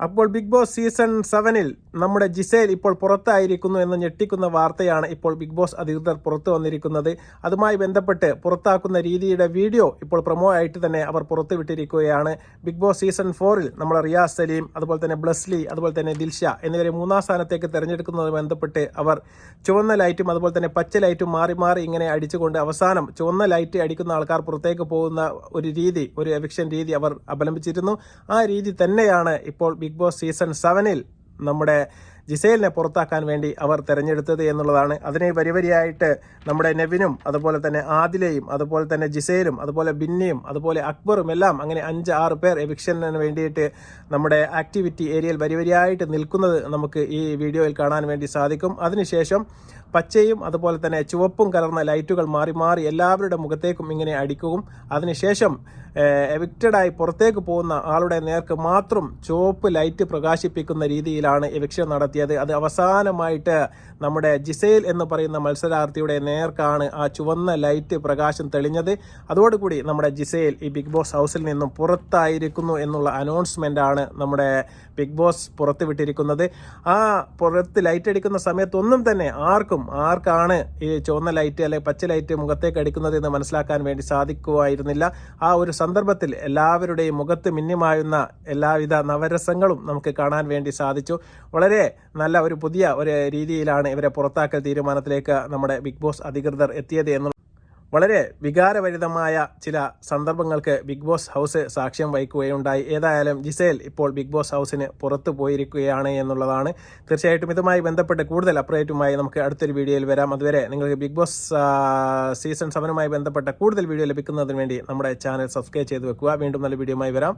അപ്പോൾ big boss season 7-ൽ നമ്മുടെ Gizele ഇപ്പോൾ പുറത്തായിരിക്കുന്നു എന്ന ഞെട്ടിക്കുന്ന വാർത്തയാണ് ഇപ്പോൾ ബിഗ് ബോസ് അധികൃതർ പുറത്തു വന്നിരിക്കുന്നത്. അതുമായി ബന്ധപ്പെട്ട് പുറത്താക്കുന്ന രീതിയുടെ വീഡിയോ ഇപ്പോൾ പ്രൊമോ ആയിട്ട് തന്നെ അവർ പുറത്തുവിട്ടിരിക്കുകയാണ്. ബിഗ് ബോസ് സീസൺ 4-ൽ നമ്മൾ റിയാസ് സലീം, അതുപോലെ തന്നെ ബ്ലസ്ലി, അതുപോലെ തന്നെ ദിൽഷ എന്നിവരെ 3-ാം സ്ഥാനത്തേക്ക് തെരഞ്ഞെടുക്കുന്നതുമായി ബന്ധപ്പെട്ട് അവർ ചുവന്ന ലൈറ്റും അതുപോലെ തന്നെ പച്ച ലൈറ്റും മാറി മാറി ഇങ്ങനെ അടിച്ചുകൊണ്ട് അവസാനം ചുവന്ന ലൈറ്റ് അടിക്കുന്ന ആൾക്കാർ പുറത്തേക്ക് പോകുന്ന ഒരു രീതി, ഒരു എവിക്ഷൻ രീതി അവർ അവലംബിച്ചിരുന്നു. ആ രീതി തന്നെയാണ് ഇപ്പോൾ ബിഗ് ബോസ് സീസൺ 7-ൽ നമ്മുടെ ജിസേലിനെ പുറത്താക്കാൻ വേണ്ടി അവർ തെരഞ്ഞെടുത്തത് എന്നുള്ളതാണ്. അതിനെ വരിവരിയായിട്ട് നമ്മുടെ നെവിനും അതുപോലെ തന്നെ ആദിലയും അതുപോലെ തന്നെ ജിസേലും അതുപോലെ ബിന്നിയും അതുപോലെ അക്ബറും എല്ലാം അങ്ങനെ 5-6 പേർ എവിക്ഷന് വേണ്ടിയിട്ട് നമ്മുടെ ആക്ടിവിറ്റി ഏരിയയിൽ വരിവരിയായിട്ട് നിൽക്കുന്നത് നമുക്ക് ഈ വീഡിയോയിൽ കാണാൻ വേണ്ടി സാധിക്കും. അതിനുശേഷം പച്ചയും അതുപോലെ തന്നെ ചുവപ്പും കലർന്ന ലൈറ്റുകൾ മാറി മാറി എല്ലാവരുടെ മുഖത്തേക്കും ഇങ്ങനെ അടിക്കുകയും അതിനുശേഷം എവിക്റ്റഡായി പുറത്തേക്ക് പോകുന്ന ആളുടെ നേർക്ക് മാത്രം ചുവപ്പ് ലൈറ്റ് പ്രകാശിപ്പിക്കുന്ന രീതിയിലാണ് എവിക്ഷൻ നടത്തിയത്. അത് അവസാനമായിട്ട് നമ്മുടെ ജിസേൽ എന്ന് പറയുന്ന മത്സരാർത്ഥിയുടെ നേർക്കാണ് ആ ചുവന്ന ലൈറ്റ് പ്രകാശം തെളിഞ്ഞത്. അതോടുകൂടി നമ്മുടെ ജിസേൽ ഈ ബിഗ് ബോസ് ഹൗസിൽ നിന്നും പുറത്തായിരിക്കുന്നു എന്നുള്ള അനൗൺസ്മെന്റ് ആണ് നമ്മുടെ ബിഗ് ബോസ് പുറത്തുവിട്ടിരിക്കുന്നത്. ആ പുറത്ത് ലൈറ്റ് അടിക്കുന്ന സമയത്തൊന്നും തന്നെ ആർക്കാണ് ഈ ചുവന്ന ലൈറ്റ് അല്ലെങ്കിൽ പച്ച ലൈറ്റ് മുഖത്തേക്ക് അടിക്കുന്നത് എന്ന് മനസ്സിലാക്കാൻ വേണ്ടി സാധിക്കുമായിരുന്നില്ല. ആ ഒരു സന്ദർഭത്തിൽ എല്ലാവരുടെയും മുഖത്ത് മിന്നിമായുന്ന എല്ലാവിധ നവരസങ്ങളും നമുക്ക് കാണാൻ വേണ്ടി സാധിച്ചു. വളരെ നല്ല ഒരു പുതിയ ഒരു രീതിയിലാണ് ഇവരെ പുറത്താക്കൽ തീരുമാനത്തിലേക്ക് നമ്മുടെ ബിഗ് ബോസ് അധികൃതർ എത്തിയത് എന്നുള്ള വളരെ വികാരഭരിതമായ ചില സന്ദർഭങ്ങൾക്ക് ബിഗ് ബോസ് ഹൗസ് സാക്ഷ്യം വഹിക്കുകയുണ്ടായി. ഏതായാലും ജിസേൽ ഇപ്പോൾ ബിഗ് ബോസ് ഹൗസിന് പുറത്തു പോയിരിക്കുകയാണ് എന്നുള്ളതാണ്. തീർച്ചയായിട്ടും ഇതുമായി ബന്ധപ്പെട്ട് കൂടുതൽ അപ്ഡേറ്റുമായി നമുക്ക് അടുത്തൊരു വീഡിയോയിൽ വരാം. അതുവരെ നിങ്ങൾക്ക് ബിഗ് ബോസ് സീസൺ 7-മായി ബന്ധപ്പെട്ട കൂടുതൽ വീഡിയോ ലഭിക്കുന്നതിന് വേണ്ടി നമ്മുടെ ചാനൽ സബ്സ്ക്രൈബ് ചെയ്ത് വെക്കുക. വീണ്ടും നല്ല വീഡിയോയുമായി വരാം.